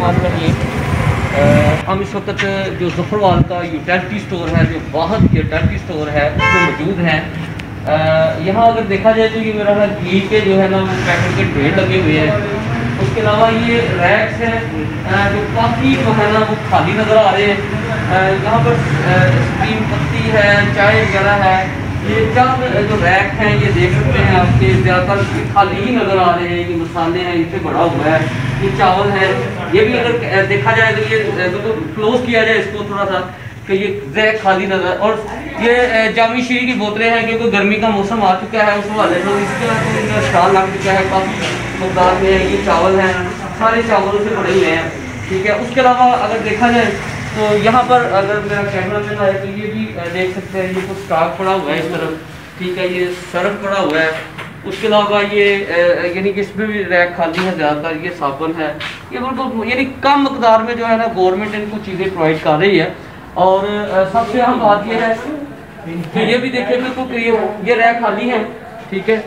मानकर ये हम इस वक्त जो ज़फ़रवाल का यूटिलिटी स्टोर है, जो वाहद यूटिलिटी स्टोर है, उसमें मौजूद है। यहाँ अगर देखा जाए तो ये मेरा घी के जो है ना वो पैकेट के ढेर लगे हुए हैं। उसके अलावा ये रैक्स हैं जो काफ़ी जो है ना वो खाली नज़र आ रहे हैं। यहाँ पर स्टीम पत्ती है, चाय वगैरह है। ये चंद जो रैक हैं ये देख सकते हैं आपके, ज़्यादातर खाली ही नज़र आ रहे हैं। ये मसाले हैं, इनसे बड़ा हुआ है। ये चावल है, ये भी अगर देखा जाए तो ये बिल्कुल क्लोज किया जाए इसको थोड़ा सा कि ये रैक खाली नज़र। और ये जामी शीरी की बोतलें हैं क्योंकि गर्मी का मौसम आ चुका है, उस हवाले से इसका स्टॉल लग चुका है काफ़ी मकदार में। ये चावल हैं, सारे चावलों से पड़े हुए हैं, ठीक है। उसके अलावा अगर देखा जाए तो यहाँ पर अगर मेरा कैमरा में है तो ये भी देख सकते हैं, ये कुछ स्टॉक पड़ा हुआ है इस तरफ, ठीक है। ये सर्फ पड़ा हुआ है। उसके अलावा ये यानी कि इसमें भी रैक खाली है ज़्यादातर। ये साबुन है, ये बिल्कुल यानी कम मकदार में जो है ना गवर्नमेंट इनको चीज़ें प्रोवाइड कर रही है। और सबसे अहम बात ये है कि ये भी देखिए बिल्कुल ये रैक खाली है, ठीक है।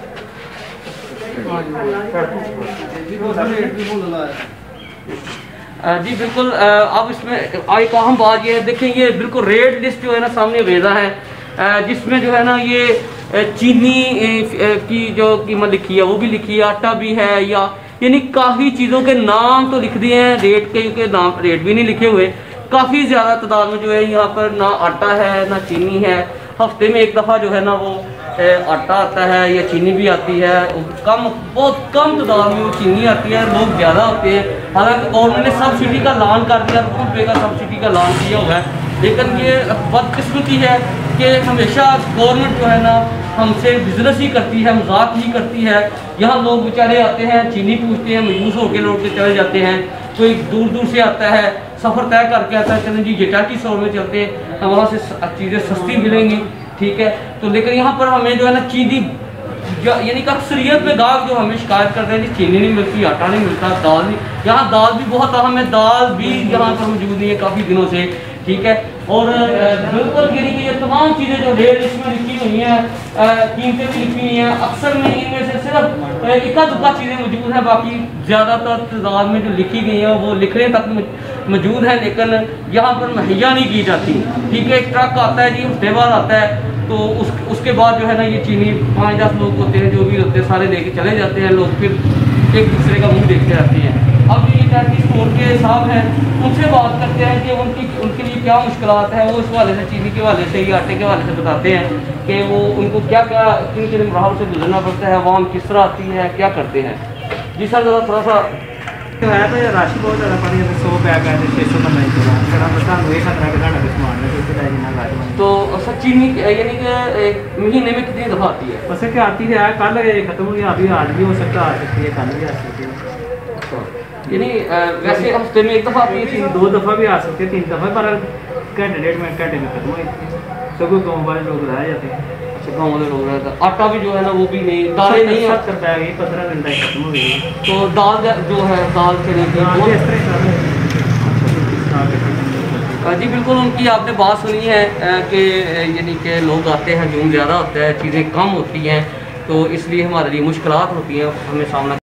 जी बिल्कुल। अब इसमें एक अहम बात ये है, देखें ये बिल्कुल रेट लिस्ट जो है ना सामने भेजा है, जिसमें जो है ना ये चीनी की जो कीमत लिखी है वो भी लिखी है, आटा भी है, या यानी काफ़ी चीज़ों के नाम तो लिख दिए हैं, रेट के नाम रेट भी नहीं लिखे हुए। काफ़ी ज़्यादा तादाद में जो है यहाँ पर ना आटा है ना चीनी है। हफ्ते में एक दफ़ा जो है ना वो आटा आता है या चीनी भी आती है, बहुत कम तादाद में वो चीनी आती है, लोग ज़्यादा होते हैं। हालांकि गवर्नमेंट ने सब्सिडी का ऐलान कर दिया, ₹2 का सब्सिडी का ऐलान किया हुआ है, लेकिन ये बदकिस्मती है कि हमेशा गवर्नमेंट जो है ना हमसे बिजनेस ही करती है, मजाक ही करती है। यहाँ लोग बेचारे आते हैं, चीनी पूछते हैं, मायूस होकर लोग चले जाते हैं। कोई दूर दूर से आता है, सफ़र तय करके आता है, चलें जी यूटिलिटी स्टोर में चलते हैं, वहाँ से चीज़ें सस्ती मिलेंगी, ठीक है। तो लेकिन यहाँ पर हमें जो है ना चीनी यानी कि अक्सरियत में गाहक जो हमें शिकायत करते हैं कि चीनी नहीं मिलती, आटा नहीं मिलता, दाल नहीं। यहाँ दाल भी बहुत अहम है, दाल भी यहाँ पर मौजूद नहीं है काफ़ी दिनों से, ठीक है। और बिल्कुल यानी कि ये तमाम चीज़ें जो रेट लिस्ट में लिखी हुई हैं, कीमतें भी लिखी हुई हैं, अक्सर में इनमें से सिर्फ इक्का दुक्का चीज़ें मौजूद हैं, बाकी ज़्यादातर तादाद में जो लिखी गई हैं वो लिखने तक मौजूद है, लेकिन यहाँ पर मुहैया नहीं की जाती, ठीक है। एक ट्रक आता है जी, हफ्ते बाद आता है, तो उसके बाद जो है ना ये चीनी 5-10 लोग होते हैं, जो भी होते हैं सारे लेके चले जाते हैं। लोग फिर एक दूसरे का मुंह देखते रहते हैं। अब ये यूटिलिटी स्टोर के साहब हैं, उनसे बात करते हैं कि उनके लिए क्या मुश्किलात हैं। वो इस हवाले से चीनी के हवाले से या आटे के हवाले से बताते हैं कि वो उनको क्या क्या किन किन मराहल से गुजरना पड़ता है, आवाम किस तरह आती है, क्या करते हैं। जी सर ज़रा थोड़ा सा तो है तो ये राशि बहुत ज़्यादा पड़ी है, 100 पैक है, 600 का नहीं चला फिर हम सानू ये खतरा कि साढ़ा समान है तो सर चीनी यानी कि एक महीने में कितनी दफ़ा आती है? वैसे क्या आती है, कल खत्म हुई, अभी आज भी हो सकता है, आ सकती है, कल भी आ सकती है। यानी वैसे हफ्ते में एक दफ़ा आती है, 2 दफ़ा भी आ सकती है, 3 दफ़ा, पर घंटे 1.5 में खत्म हो जाती है। सब गाँव वाले लोग रह जाते हैं। अच्छा, गाँव वाले लोग रहते हैं। आटा भी जो है ना वो भी नहीं, दालें नहीं 70 पैक ही 15 घंटे खत्म हो गई। तो दाल जो है दाल चने की जी बिल्कुल उनकी आपने बात सुनी है कि यानी कि लोग आते हैं, हजूम ज़्यादा होता है, चीज़ें कम होती हैं, तो इसलिए हमारे लिए मुश्किलात होती हैं, हमें सामना